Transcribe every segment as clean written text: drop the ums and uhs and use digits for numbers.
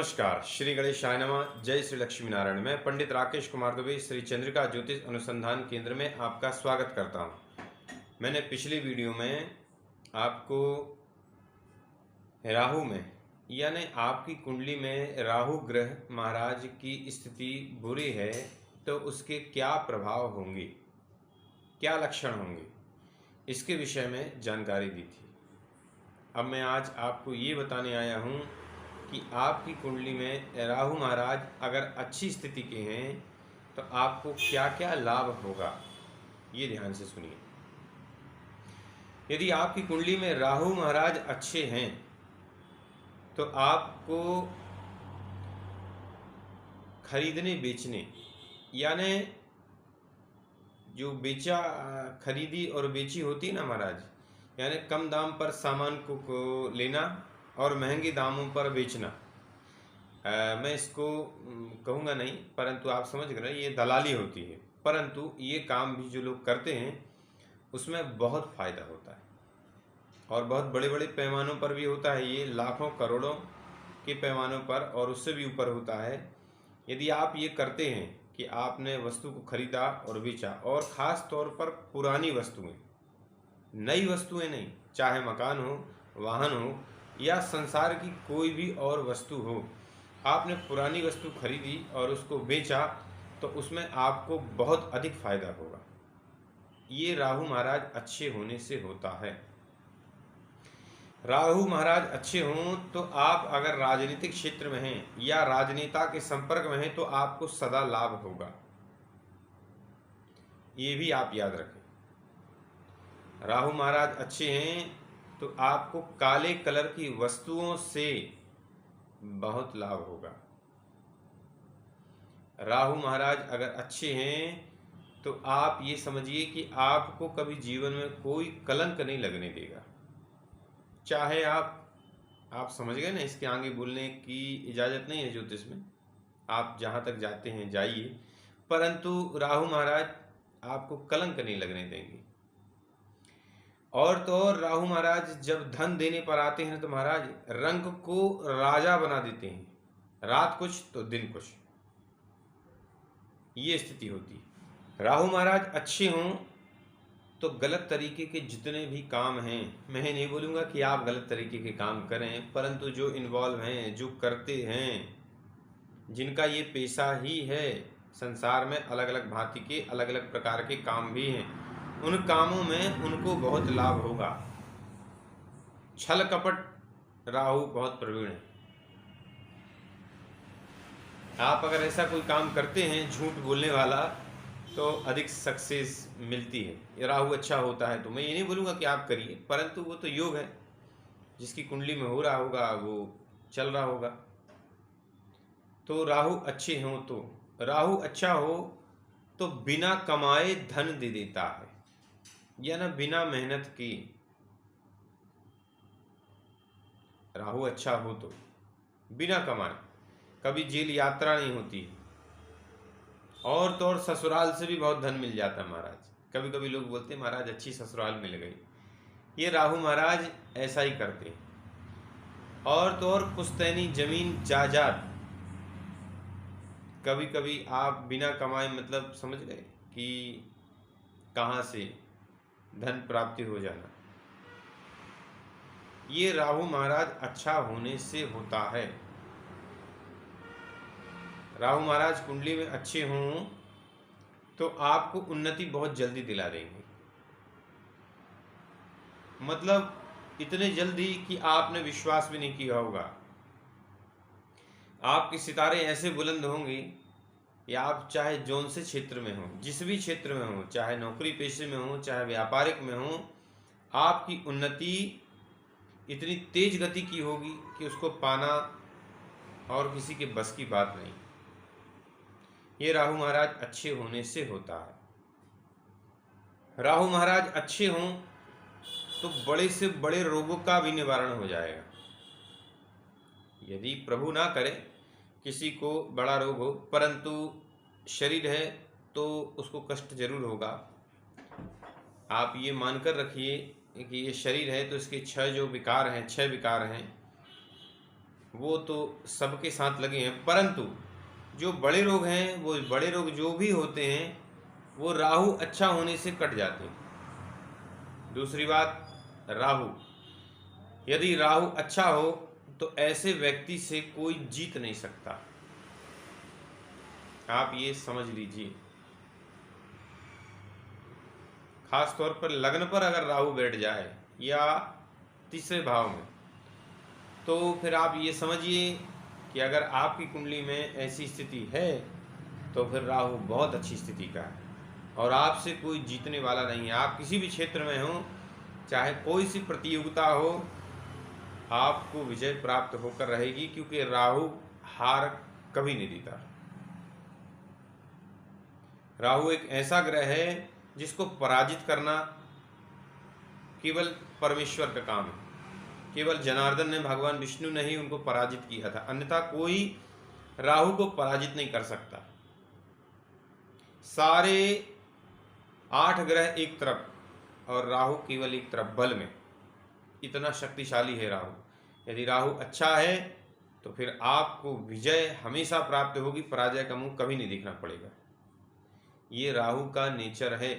नमस्कार, श्री गणेशाय नमः। जय श्री लक्ष्मी नारायण। मैं पंडित राकेश कुमार दुबे श्री चंद्रिका ज्योतिष अनुसंधान केंद्र में आपका स्वागत करता हूं। मैंने पिछली वीडियो में आपको राहु में यानी आपकी कुंडली में राहु ग्रह महाराज की स्थिति बुरी है तो उसके क्या प्रभाव होंगे, क्या लक्षण होंगे, इसके विषय में जानकारी दी थी। अब मैं आज आपको ये बताने आया हूँ कि आपकी कुंडली में राहु महाराज अगर अच्छी स्थिति के हैं तो आपको क्या क्या लाभ होगा, ये ध्यान से सुनिए। यदि आपकी कुंडली में राहु महाराज अच्छे हैं तो आपको खरीदने बेचने यानी जो बेचा खरीदी और बेची होती है ना महाराज, यानी कम दाम पर सामान को लेना और महंगे दामों पर बेचना। मैं इसको कहूँगा नहीं, परंतु आप समझ गए, ये दलाली होती है। परंतु ये काम भी जो लोग करते हैं उसमें बहुत फ़ायदा होता है और बहुत बड़े बड़े पैमानों पर भी होता है। ये लाखों करोड़ों के पैमानों पर और उससे भी ऊपर होता है। यदि आप ये करते हैं कि आपने वस्तु को खरीदा और बेचा, और ख़ास तौर पर पुरानी वस्तुएं, नई वस्तुएं नहीं, चाहे मकान हो, वाहन हो या संसार की कोई भी और वस्तु हो, आपने पुरानी वस्तु खरीदी और उसको बेचा तो उसमें आपको बहुत अधिक फायदा होगा। ये राहु महाराज अच्छे होने से होता है। राहु महाराज अच्छे हों तो आप अगर राजनीतिक क्षेत्र में हैं या राजनेता के संपर्क में हैं तो आपको सदा लाभ होगा। ये भी आप याद रखें। राहु महाराज अच्छे हैं तो आपको काले कलर की वस्तुओं से बहुत लाभ होगा। राहु महाराज अगर अच्छे हैं तो आप ये समझिए कि आपको कभी जीवन में कोई कलंक नहीं लगने देगा। चाहे आप समझ गए ना, इसके आगे बोलने की इजाज़त नहीं है ज्योतिष में। आप जहाँ तक जाते हैं जाइए, परंतु राहु महाराज आपको कलंक नहीं लगने देंगे। और तो और राहु महाराज जब धन देने पर आते हैं तो महाराज रंग को राजा बना देते हैं, रात कुछ तो दिन कुछ, ये स्थिति होती है। राहु महाराज अच्छे हों तो गलत तरीके के जितने भी काम हैं, मैं नहीं बोलूँगा कि आप गलत तरीके के काम करें, परंतु जो इन्वॉल्व हैं, जो करते हैं, जिनका ये पेशा ही है, संसार में अलग अलग भांति के अलग अलग प्रकार के काम भी हैं, उन कामों में उनको बहुत लाभ होगा। छल कपट राहु बहुत प्रवीण है। आप अगर ऐसा कोई काम करते हैं झूठ बोलने वाला तो अधिक सक्सेस मिलती है। ये राहु अच्छा होता है तो मैं ये नहीं बोलूँगा कि आप करिए, परंतु वो तो योग है, जिसकी कुंडली में हो रहा होगा वो चल रहा होगा। तो राहु अच्छे हों तो, राहु अच्छा हो तो बिना कमाए धन दे देता है, या ना बिना मेहनत की। राहु अच्छा हो तो बिना कमाए, कभी जेल यात्रा नहीं होती, और तो और ससुराल से भी बहुत धन मिल जाता है महाराज। कभी कभी लोग बोलते हैं महाराज अच्छी ससुराल मिल गई, ये राहु महाराज ऐसा ही करते हैं। और तो और पुश्तैनी जमीन जायदाद, कभी कभी आप बिना कमाए, मतलब समझ गए कि कहाँ से धन प्राप्ति हो जाना, ये राहु महाराज अच्छा होने से होता है। राहु महाराज कुंडली में अच्छे हों तो आपको उन्नति बहुत जल्दी दिला देंगे, मतलब इतने जल्दी कि आपने विश्वास भी नहीं किया होगा। आपके सितारे ऐसे बुलंद होंगे या आप चाहे जौन से क्षेत्र में हो, जिस भी क्षेत्र में हो, चाहे नौकरी पेशे में हो, चाहे व्यापारिक में हो, आपकी उन्नति इतनी तेज गति की होगी कि उसको पाना और किसी के बस की बात नहीं। ये राहु महाराज अच्छे होने से होता है। राहु महाराज अच्छे हों तो बड़े से बड़े रोगों का भी निवारण हो जाएगा। यदि प्रभु ना करे किसी को बड़ा रोग हो, परंतु शरीर है तो उसको कष्ट जरूर होगा। आप ये मानकर रखिए कि ये शरीर है तो इसके 6 जो विकार हैं, 6 विकार हैं, वो तो सबके साथ लगे हैं, परंतु जो बड़े रोग हैं, वो बड़े रोग जो भी होते हैं वो राहु अच्छा होने से कट जाते हैं। दूसरी बात, राहु, यदि राहु अच्छा हो तो ऐसे व्यक्ति से कोई जीत नहीं सकता। आप ये समझ लीजिए। खास तौर पर लग्न पर अगर राहु बैठ जाए या तीसरे भाव में, तो फिर आप ये समझिए कि अगर आपकी कुंडली में ऐसी स्थिति है तो फिर राहु बहुत अच्छी स्थिति का है और आपसे कोई जीतने वाला नहीं है। आप किसी भी क्षेत्र में हो, चाहे कोई सी प्रतियोगिता हो, आपको विजय प्राप्त होकर रहेगी, क्योंकि राहु हार कभी नहीं देता। राहु एक ऐसा ग्रह है जिसको पराजित करना केवल परमेश्वर का काम है। केवल जनार्दन ने, भगवान विष्णु ने ही उनको पराजित किया था, अन्यथा कोई राहु को पराजित नहीं कर सकता। सारे 8 ग्रह एक तरफ और राहु केवल एक तरफ, बल में इतना शक्तिशाली है राहु। यदि राहु अच्छा है तो फिर आपको विजय हमेशा प्राप्त होगी, पराजय का मुंह कभी नहीं देखना पड़ेगा। ये राहु का नेचर है।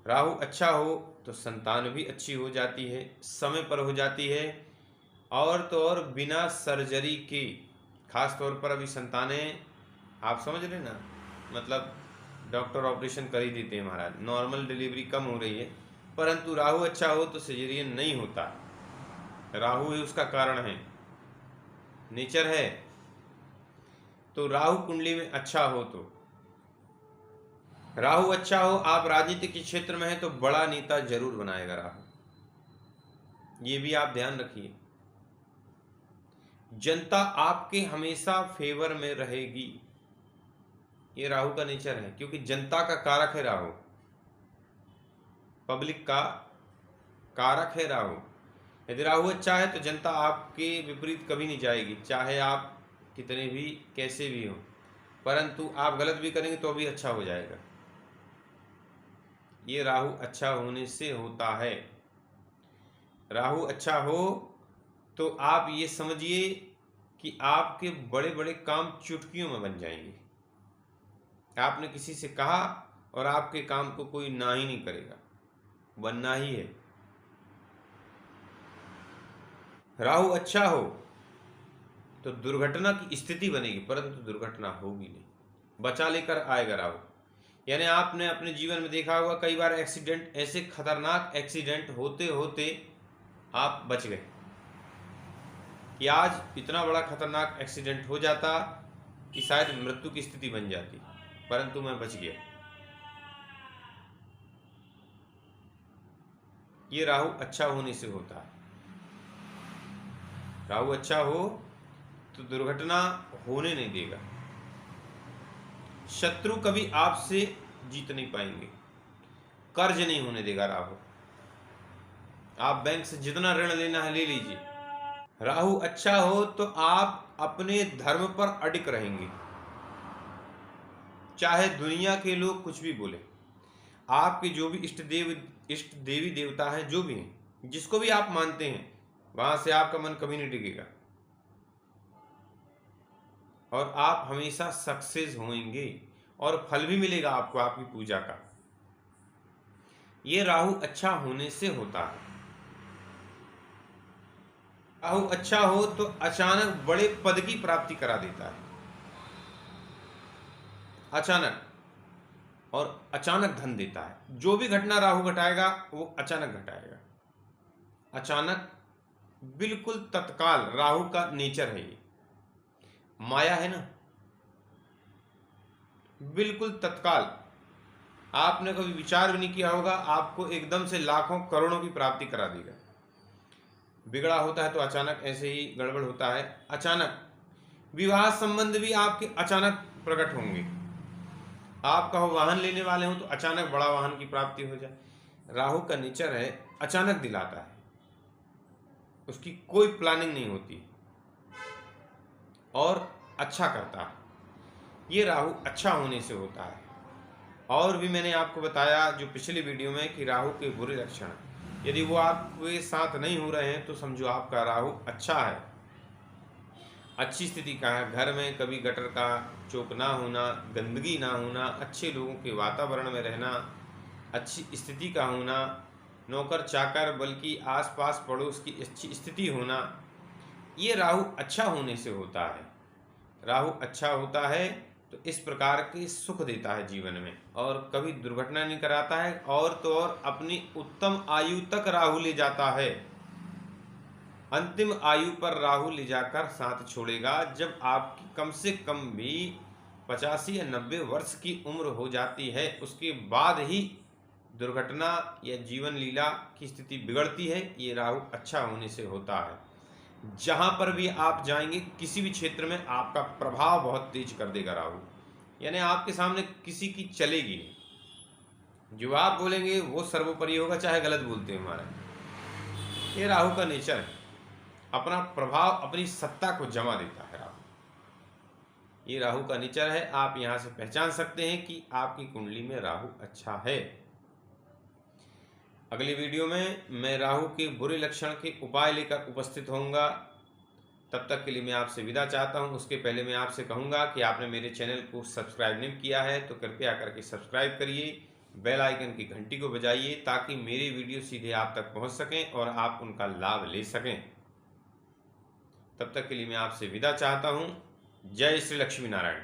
राहु अच्छा हो तो संतान भी अच्छी हो जाती है, समय पर हो जाती है, और तो और बिना सर्जरी के। खास तौर पर अभी संतानें, आप समझ रहे ना, मतलब डॉक्टर ऑपरेशन कर ही देते हैं महाराज, नॉर्मल डिलीवरी कम हो रही है, परंतु राहु अच्छा हो तो सिजेरियन नहीं होता। राहु ही उसका कारण है, नेचर है। तो राहु कुंडली में अच्छा हो तो, राहु अच्छा हो, आप राजनीति के क्षेत्र में हैं तो बड़ा नेता जरूर बनाएगा राहु, ये भी आप ध्यान रखिए। जनता आपके हमेशा फेवर में रहेगी, ये राहु का नेचर है, क्योंकि जनता का कारक है राहु, पब्लिक का कारक है राहु। यदि राहु अच्छा है तो जनता आपके विपरीत कभी नहीं जाएगी, चाहे आप कितने भी कैसे भी हो, परंतु आप गलत भी करेंगे तो भी अच्छा हो जाएगा। ये राहु अच्छा होने से होता है। राहु अच्छा हो तो आप ये समझिए कि आपके बड़े बड़े काम चुटकियों में बन जाएंगे। आपने किसी से कहा और आपके काम को कोई ना ही नहीं करेगा, बनना ही है। राहु अच्छा हो तो दुर्घटना की स्थिति बनेगी, परंतु दुर्घटना होगी नहीं, बचा लेकर आएगा राहु। यानी आपने अपने जीवन में देखा होगा कई बार एक्सीडेंट, ऐसे खतरनाक एक्सीडेंट होते होते आप बच गए कि आज इतना बड़ा खतरनाक एक्सीडेंट हो जाता कि शायद मृत्यु की स्थिति बन जाती, परंतु मैं बच गया। ये राहु अच्छा होने से होता है। राहु अच्छा हो तो दुर्घटना होने नहीं देगा, शत्रु कभी आपसे जीत नहीं पाएंगे, कर्ज नहीं होने देगा राहु। आप बैंक से जितना ऋण लेना है ले लीजिए। राहु अच्छा हो तो आप अपने धर्म पर अडिग रहेंगे, चाहे दुनिया के लोग कुछ भी बोले। आपके जो भी इष्ट देवी देवता हैं, जो भी हैं, जिसको भी आप मानते हैं, वहां से आपका मन कभी नहीं टिकेगा और आप हमेशा सक्सेस होंगे और फल भी मिलेगा आपको आपकी पूजा का। ये राहु अच्छा होने से होता है। राहु अच्छा हो तो अचानक बड़े पद की प्राप्ति करा देता है, अचानक, और अचानक धन देता है। जो भी घटना राहु घटाएगा वो अचानक घटाएगा, अचानक, बिल्कुल तत्काल। राहु का नेचर है ये, माया है ना, बिल्कुल तत्काल। आपने कभी विचार भी नहीं किया होगा, आपको एकदम से लाखों करोड़ों की प्राप्ति करा देगा। बिगड़ा होता है तो अचानक ऐसे ही गड़बड़ होता है, अचानक। विवाह संबंध भी आपके अचानक प्रकट होंगे। आप कहो वाहन लेने वाले हो तो अचानक बड़ा वाहन की प्राप्ति हो जाए। राहु का नेचर है, अचानक दिलाता है, उसकी कोई प्लानिंग नहीं होती और अच्छा करता है। ये राहु अच्छा होने से होता है। और भी मैंने आपको बताया जो पिछली वीडियो में कि राहु के बुरे लक्षण, यदि वो आपके साथ नहीं हो रहे हैं तो समझो आपका राहु अच्छा है। अच्छी स्थिति का है, घर में कभी गटर का चौक ना होना, गंदगी ना होना, अच्छे लोगों के वातावरण में रहना, अच्छी स्थिति का होना, नौकर चाकर बल्कि आसपास पड़ोस की अच्छी स्थिति होना, ये राहु अच्छा होने से होता है। राहु अच्छा होता है तो इस प्रकार के सुख देता है जीवन में, और कभी दुर्घटना नहीं कराता है, और तो और अपनी उत्तम आयु तक राहु ले जाता है। अंतिम आयु पर राहु ले जाकर साथ छोड़ेगा जब आपकी कम से कम भी 85 या 90 वर्ष की उम्र हो जाती है, उसके बाद ही दुर्घटना या जीवन लीला की स्थिति बिगड़ती है। ये राहु अच्छा होने से होता है। जहाँ पर भी आप जाएंगे, किसी भी क्षेत्र में आपका प्रभाव बहुत तेज कर देगा राहु, यानी आपके सामने किसी की चलेगी नहीं। जो आप बोलेंगे वो सर्वोपरि होगा, चाहे गलत बोलते हैं हमारा। ये राहु का नेचर है, अपना प्रभाव, अपनी सत्ता को जमा देता है राहु। ये राहु का नेचर है। आप यहाँ से पहचान सकते हैं कि आपकी कुंडली में राहु अच्छा है। अगली वीडियो में मैं राहु के बुरे लक्षण के उपाय लेकर उपस्थित होऊंगा। तब तक के लिए मैं आपसे विदा चाहता हूं। उसके पहले मैं आपसे कहूंगा कि आपने मेरे चैनल को सब्सक्राइब नहीं किया है तो कृपया करके सब्सक्राइब करिए, बेल आइकन की घंटी को बजाइए ताकि मेरे वीडियो सीधे आप तक पहुंच सकें और आप उनका लाभ ले सकें। तब तक के लिए मैं आपसे विदा चाहता हूं। जय श्री लक्ष्मी नारायण।